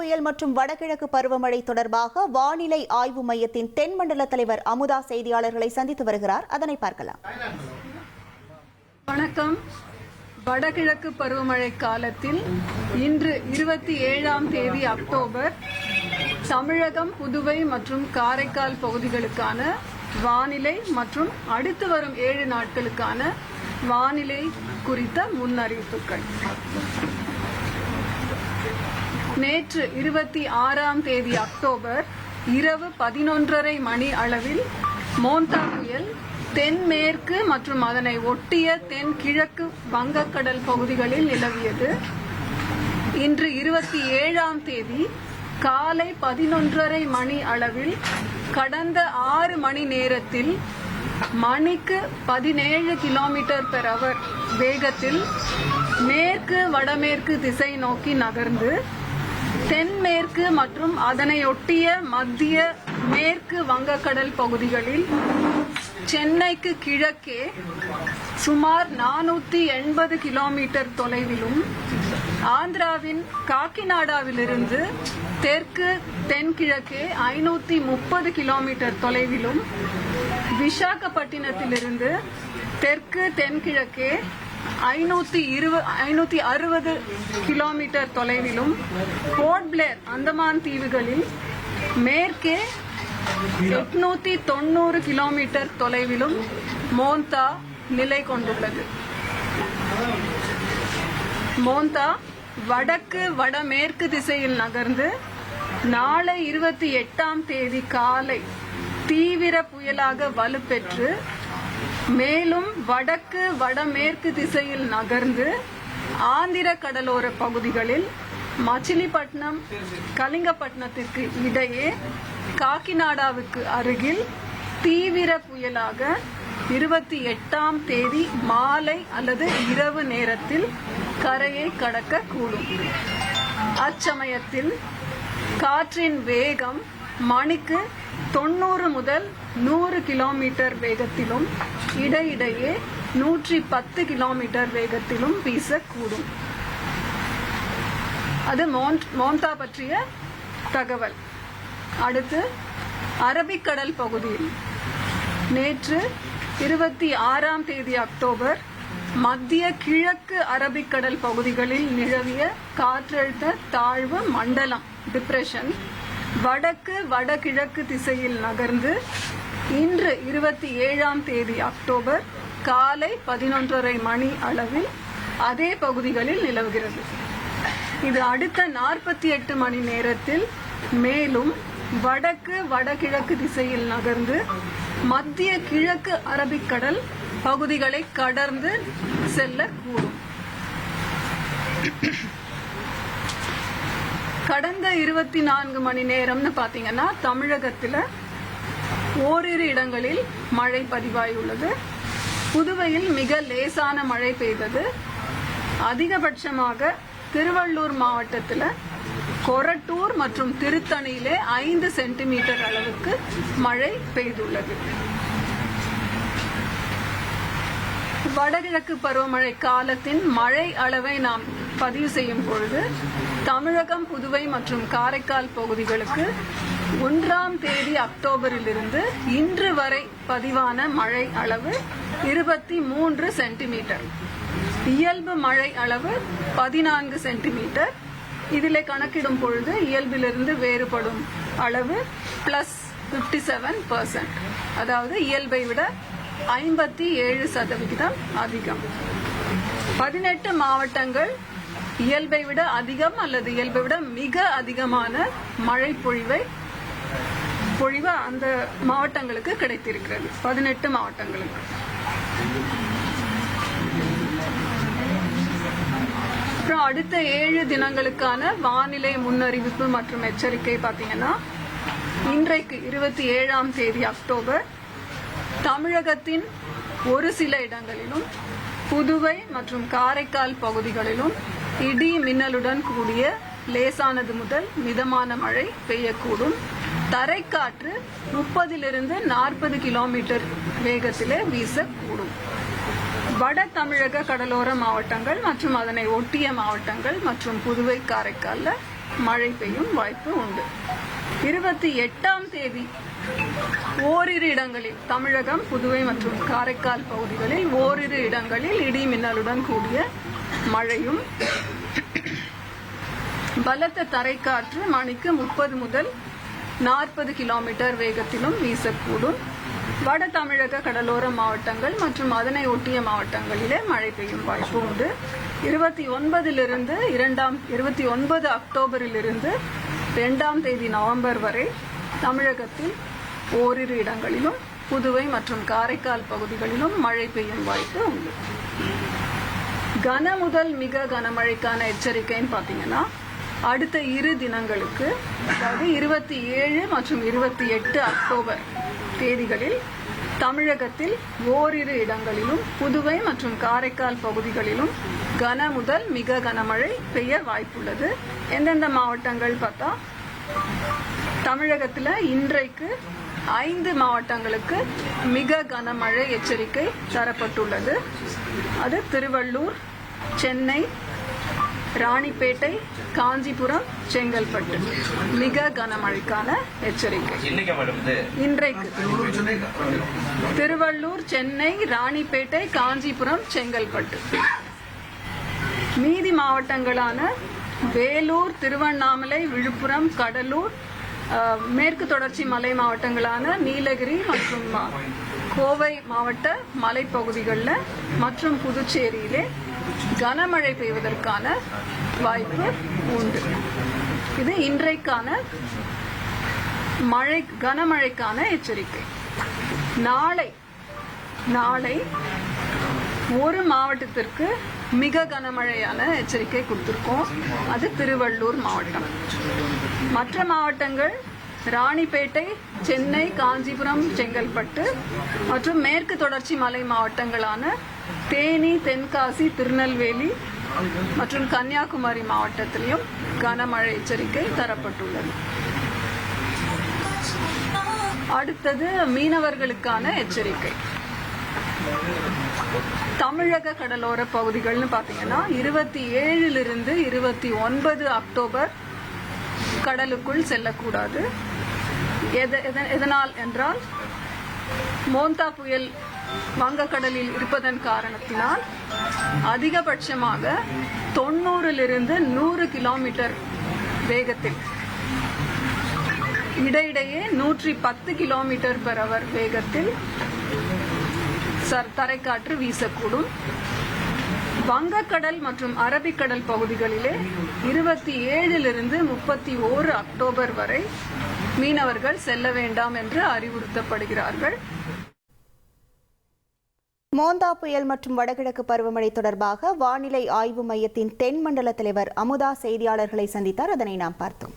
புயல் மற்றும் வடகிழக்கு பருவமழை தொடர்பாக வானிலை ஆய்வு மையத்தின் தென்மண்டல தலைவர் அமுதா செய்தியாளர்களை சந்தித்து வருகிறார். அதனை பார்க்கலாம். வணக்கம். வடகிழக்கு பருவமழை காலத்தில் இன்று 27ஆம் தேதி அக்டோபர் தமிழகம், புதுவை மற்றும் காரைக்கால் பகுதிகளுக்கான வானிலை மற்றும் அடுத்து வரும் 7 நாட்களுக்கான வானிலை குறித்த முன்னறிவிப்புகள். நேற்று 26ஆம் தேதி அக்டோபர் இரவு 11:30 மணி அளவில் மோந்தா புயல் தென்மேற்கு மற்றும் அதனை ஒட்டிய தென்கிழக்கு வங்கக்கடல் பகுதிகளில் நிலவியது. இன்று 27ஆம் தேதி காலை 11:30 மணி அளவில் கடந்த 6 மணி நேரத்தில் மணிக்கு 17 km/h வேகத்தில் மேற்கு வடமேற்கு திசை நோக்கி நகர்ந்து தென்மேற்கு மற்றும் அதனையொட்டிய மத்திய மேற்கு வங்கக்கடல் பகுதிகளில் சென்னைக்கு கிழக்கே சுமார் 480 km தொலைவிலும், ஆந்திராவின் காக்கிநாடாவிலிருந்து தெற்கு தென்கிழக்கே 530 km தொலைவிலும், விசாகப்பட்டினத்திலிருந்து தெற்கு தென்கிழக்கே 560 km தொலைவிலும், போர்ட் பிளேர் அந்தமான் தீவுகளில் மேற்கே 890 km தொலைவிலும் மோந்தா நிலை கொண்டுள்ளது. மோந்தா வடக்கு வடமேற்கு திசையில் நகர்ந்து நாளை 28ஆம் தேதி காலை தீவிர புயலாக வலுப்பெற்று மேலும் வடக்கு வடமேற்கு திசையில் நகர்ந்து ஆந்திர கடலோர பகுதிகளில் மச்சிலிப்பட்டினம், கலிங்கப்பட்டினத்திற்கு இடையே காக்கிநாடாவுக்கு அருகில் தீவிர புயலாக 28ஆம் தேதி மாலை அல்லது இரவு நேரத்தில் கரையை கடக்க கூடும். அச்சமயத்தில் காற்றின் வேகம் மணிக்கு 90 முதல் 100 km வேகத்திலும் இடையிடையே 110 km வேகத்திலும் வீசக்கூடும். அது மோந்தா பற்றிய தகவல். அடுத்து அரபிக்கடல் பகுதியில் நேற்று 26ஆம் தேதி அக்டோபர் மத்திய கிழக்கு அரபிக்கடல் பகுதிகளில் நிலவிய காற்றழுத்த தாழ்வு மண்டலம் டிப்ரெஷன் வடக்கு வடகிழக்கு திசையில் நகர்ந்து இன்று 27ஆம் தேதி அக்டோபர் காலை 11:30 மணி அளவில் அதே பகுதிகளில் நிலவுகிறது. இது அடுத்த 48 மணி நேரத்தில் மேலும் வடக்கு வடகிழக்கு திசையில் நகர்ந்து மத்திய கிழக்கு அரபிக்கடல் பகுதிகளை கடந்து செல்லக்கூடும். கடந்த 24 மணி நேரம்னு பாத்தீங்கன்னா தமிழகத்தில் ஓரிரு இடங்களில் மழை பதிவாகியுள்ளது. புதுவையில் மிக லேசான மழை பெய்தது. அதிகபட்சமாக திருவள்ளூர் மாவட்டத்தில் கொரட்டூர் மற்றும் திருத்தணியிலே 5 சென்டிமீட்டர் அளவுக்கு மழை பெய்துள்ளது. வடகிழக்கு பருவமழை காலத்தின் மழை அளவை நாம் பதிவு செய்யும் பொழுது தமிழகம், புதுவை மற்றும் காரைக்கால் பகுதிகளுக்கு 1ஆம் தேதி அக்டோபரிலிருந்து இன்று வரை பதிவான மழை அளவு 23 சென்டிமீட்டர். இயல்பு மழை அளவு 14 சென்டிமீட்டர். இதிலே கணக்கிடும் பொழுது இயல்பிலிருந்து வேறுபடும் அளவு +57%. அதாவது இயல்பை விட 57% அதிகம். 18 மாவட்டங்கள் இயல்பை விட அதிகம் அல்லது இயல்பை விட மிக அதிகமான மழை பொழிவு அந்த மாவட்டங்களுக்கு கிடைத்திருக்கிறது. 18 மாவட்டங்களுக்கு. அப்புறம் அடுத்த 7 தினங்களுக்கான வானிலை முன்னறிவிப்பு மற்றும் எச்சரிக்கை பாத்தீங்கன்னா, இன்றைக்கு 27ஆம் தேதி அக்டோபர் தமிழகத்தின் ஒரு சில இடங்களிலும், புதுவை மற்றும் காரைக்கால் பகுதிகளிலும் இடி மின்னலுடன் கூடிய லேசானது முதல் மிதமான மழை பெய்யக்கூடும். தரைக்காற்று 30 to 40 கிலோமீட்டர் வேகத்திலே வீசக்கூடும். வட தமிழக கடலோர மாவட்டங்கள் மற்றும் அதனை ஒட்டிய மாவட்டங்கள் மற்றும் புதுவை காரைக்கால்ல மழை பெய்யும் வாய்ப்பு உண்டு. 28ஆம் தேதி ஓரிரு இடங்களில் தமிழகம், புதுவை மற்றும் காரைக்கால் பகுதிகளில் ஓரிரு இடங்களில் இடி மின்னலுடன் கூடிய மழையும் பலத்த தரைக்காற்று மணிக்கு 30 முதல் 40 கிலோமீட்டர் வேகத்திலும் வீசக்கூடும். வட தமிழக கடலோர மாவட்டங்கள் மற்றும் அதனை ஒட்டிய மாவட்டங்களிலே மழை பெய்யும் வாய்ப்பு உண்டு. 29 அக்டோபரிலிருந்து 2ஆம் தேதி நவம்பர் வரை தமிழகத்தில் ஓரிரு இடங்களிலும் புதுவை மற்றும் காரைக்கால் பகுதிகளிலும் மழை பெய்யும் வாய்ப்பு உண்டு. கன முதல் மிக கனமழைக்கான எச்சரிக்கைன்னு பார்த்தீங்கன்னா அடுத்த 2 தினங்களுக்கு, அதாவது 27 மற்றும் 28 அக்டோபர் தேதிகளில் தமிழகத்தில் ஓரிரு இடங்களிலும் புதுவை மற்றும் காரைக்கால் பகுதிகளிலும் கன முதல் மிக கனமழை பெய்ய வாய்ப்புள்ளது. எந்தெந்த மாவட்டங்கள் பார்த்தா, தமிழகத்தில் இன்றைக்கு 5 மாவட்டங்களுக்கு மிக கனமழை எச்சரிக்கை தரப்பட்டுள்ளது. அது திருவள்ளூர், சென்னை, ராணிப்பேட்டை, காஞ்சிபுரம், செங்கல்பட்டு. மிக கனமழைக்கான எச்சரிக்கை இன்றைக்கு திருவள்ளூர், சென்னை, ராணிப்பேட்டை, காஞ்சிபுரம், செங்கல்பட்டு. மீதி மாவட்டங்களான வேலூர், திருவண்ணாமலை, விழுப்புரம், கடலூர், மேற்கு தொடர்ச்சி மலை மாவட்டங்களான நீலகிரி மற்றும் கோவை மாவட்ட மலைப்பகுதிகளில் மற்றும் புதுச்சேரியிலே கனமழை பெய்வதற்கான வாய்ப்பு உண்டு. இது இன்றைக்கான கனமழைக்கான எச்சரிக்கை. நாளை ஒரு மாவட்டத்திற்கு மிக கனமழையான எச்சரிக்கை கொடுத்திருக்கோம். அது திருவள்ளூர் மாவட்டம். மற்ற மாவட்டங்கள் ராணிப்பேட்டை, சென்னை, காஞ்சிபுரம், செங்கல்பட்டு மற்றும் மேற்கு தொடர்ச்சி மலை மாவட்டங்களான தேனி, தென்காசி, திருநெல்வேலி மற்றும் கன்னியாகுமரி மாவட்டத்திலும் கனமழை எச்சரிக்கை தரப்பட்டுள்ளது. அடுத்தது மீனவர்களுக்கான எச்சரிக்கை. தமிழக கடலோர பகுதிகள்னு பாத்தீங்கன்னா 27 இருந்து 29 அக்டோபர் கடலுக்குள் செல்லக்கூடாது. எதனால் என்றால், மோந்தா புயல் வங்கக்கடலில் இருப்பதன் காரணத்தினால் அதிகபட்சமாக 90 100 கிலோமீட்டர் வேகத்தில், இடையிடையே 110 கிலோமீட்டர் பெர் அவர் வேகத்தில் தரைக்காற்று வீசக்கூடும். வங்கக்கடல் மற்றும் அரபிக்கடல் பகுதிகளிலே 27 இருந்து 31 அக்டோபர் வரை மீனவர்கள் செல்ல வேண்டாம் என்று அறிவுறுத்தப்படுகிறார்கள். மோந்தா புயல் மற்றும் வடகிழக்கு பருவமழை தொடர்பாக வானிலை ஆய்வு மையத்தின் தென்மண்டல தலைவர் அமுதா செய்தியாளர்களை சந்தித்தார். அதனை நாம் பார்த்தோம்.